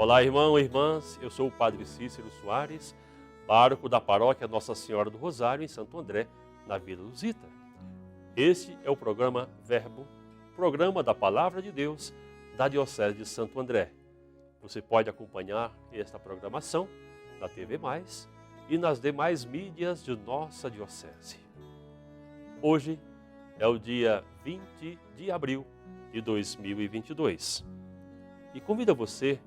Olá, irmãos e irmãs, eu sou o Padre Cícero Soares, pároco da paróquia Nossa Senhora do Rosário, em Santo André, na Vila Luzita. Este é o programa Verbo, programa da Palavra de Deus da Diocese de Santo André. Você pode acompanhar esta programação na TV Mais e nas demais mídias de nossa Diocese. Hoje é o dia 20 de abril de 2022 e convido você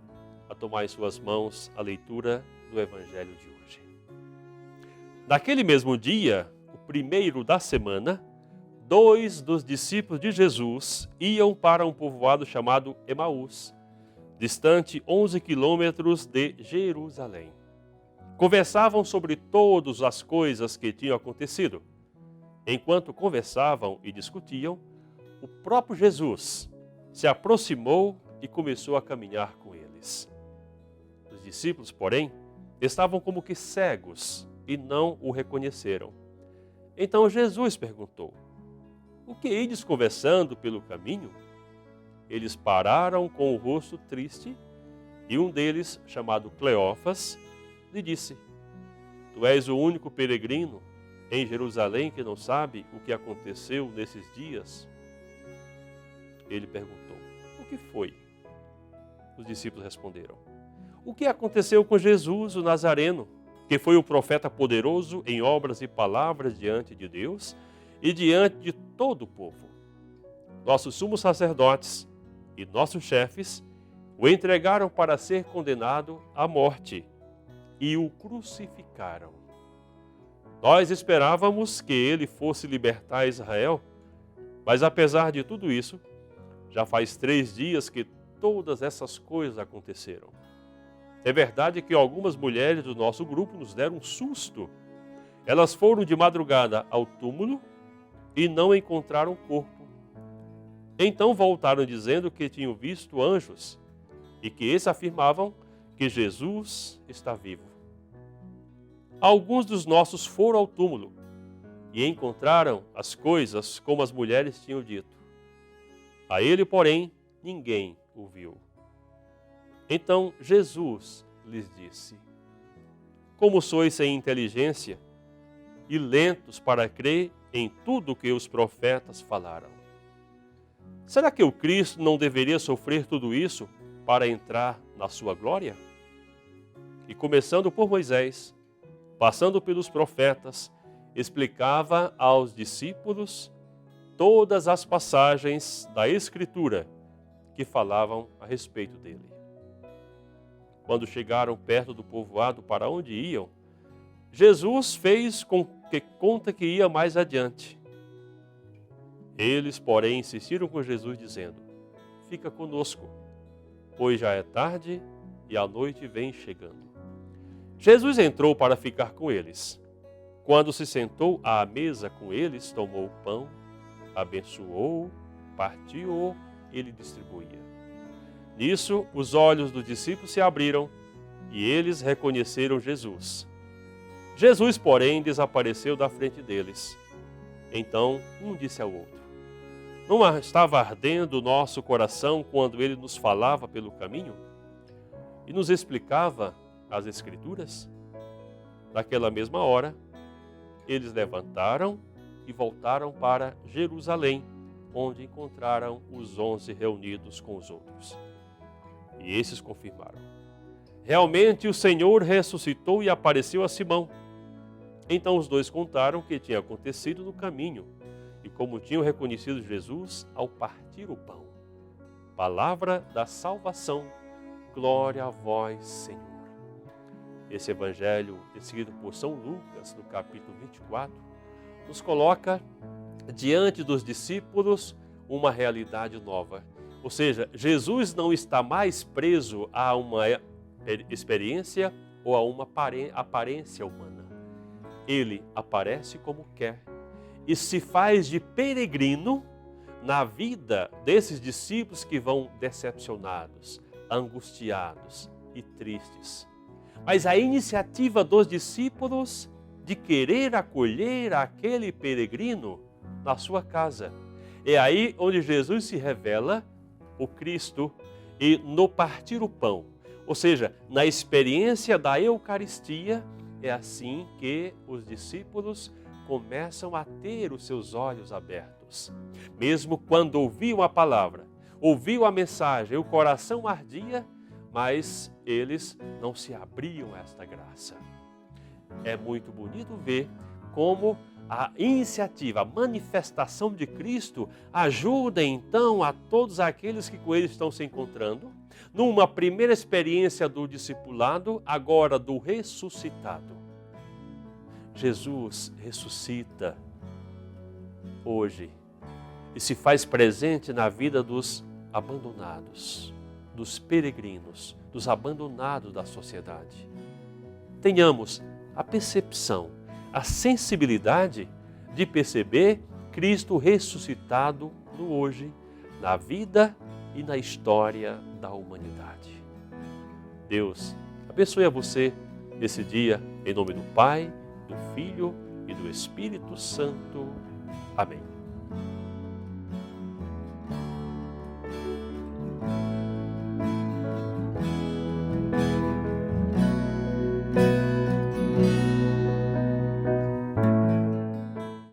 a tomar em suas mãos a leitura do Evangelho de hoje. Naquele mesmo dia, o primeiro da semana, 2 dos discípulos de Jesus iam para um povoado chamado Emaús, distante 11 quilômetros de Jerusalém. Conversavam sobre todas as coisas que tinham acontecido. Enquanto conversavam e discutiam, o próprio Jesus se aproximou e começou a caminhar com eles. Os discípulos, porém, estavam como que cegos e não o reconheceram. Então Jesus perguntou: "O que ides conversando pelo caminho?" Eles pararam com o rosto triste e um deles, chamado Cleófas, lhe disse: "Tu és o único peregrino em Jerusalém que não sabe o que aconteceu nesses dias?" Ele perguntou: "O que foi?" Os discípulos responderam: "O que aconteceu com Jesus, o Nazareno, que foi um profeta poderoso em obras e palavras diante de Deus e diante de todo o povo. Nossos sumos sacerdotes e nossos chefes o entregaram para ser condenado à morte e o crucificaram. Nós esperávamos que ele fosse libertar Israel, mas apesar de tudo isso, já faz 3 dias que todas essas coisas aconteceram. É verdade que algumas mulheres do nosso grupo nos deram um susto. Elas foram de madrugada ao túmulo e não encontraram o corpo. Então voltaram dizendo que tinham visto anjos e que esses afirmavam que Jesus está vivo. Alguns dos nossos foram ao túmulo e encontraram as coisas como as mulheres tinham dito. A ele, porém, ninguém o viu." Então Jesus lhes disse: "Como sois sem inteligência e lentos para crer em tudo o que os profetas falaram? Será que o Cristo não deveria sofrer tudo isso para entrar na sua glória?" E começando por Moisés, passando pelos profetas, explicava aos discípulos todas as passagens da Escritura que falavam a respeito dele. Quando chegaram perto do povoado para onde iam, Jesus fez com que conta que ia mais adiante. Eles, porém, insistiram com Jesus, dizendo: "Fica conosco, pois já é tarde e a noite vem chegando." Jesus entrou para ficar com eles. Quando se sentou à mesa com eles, tomou o pão, abençoou, partiu-o e lhe distribuía. Nisso, os olhos dos discípulos se abriram e eles reconheceram Jesus. Jesus, porém, desapareceu da frente deles. Então, um disse ao outro: "Não estava ardendo o nosso coração quando ele nos falava pelo caminho e nos explicava as Escrituras?" Naquela mesma hora, eles levantaram e voltaram para Jerusalém, onde encontraram os 11 reunidos com os outros. E esses confirmaram: "Realmente o Senhor ressuscitou e apareceu a Simão." Então os dois contaram o que tinha acontecido no caminho e como tinham reconhecido Jesus ao partir o pão. Palavra da salvação, glória a vós, Senhor. Esse evangelho, escrito por São Lucas, no capítulo 24, nos coloca diante dos discípulos uma realidade nova. Ou seja, Jesus não está mais preso a uma experiência ou a uma aparência humana. Ele aparece como quer e se faz de peregrino na vida desses discípulos que vão decepcionados, angustiados e tristes. Mas a iniciativa dos discípulos de querer acolher aquele peregrino na sua casa. É aí onde Jesus se revela o Cristo e no partir o pão, Ou seja, na experiência da Eucaristia, é assim que os discípulos começam a ter os seus olhos abertos. Mesmo quando ouviam a palavra, ouviam a mensagem, o coração ardia, mas eles não se abriam a esta graça. É muito bonito ver como a iniciativa, a manifestação de Cristo ajuda então a todos aqueles que com Ele estão se encontrando, numa primeira experiência do discipulado, agora do ressuscitado. Jesus ressuscita hoje e se faz presente na vida dos abandonados, dos peregrinos, dos abandonados da sociedade. Tenhamos a percepção, a sensibilidade de perceber Cristo ressuscitado no hoje, na vida e na história da humanidade. Deus abençoe a você nesse dia, em nome do Pai, do Filho e do Espírito Santo. Amém.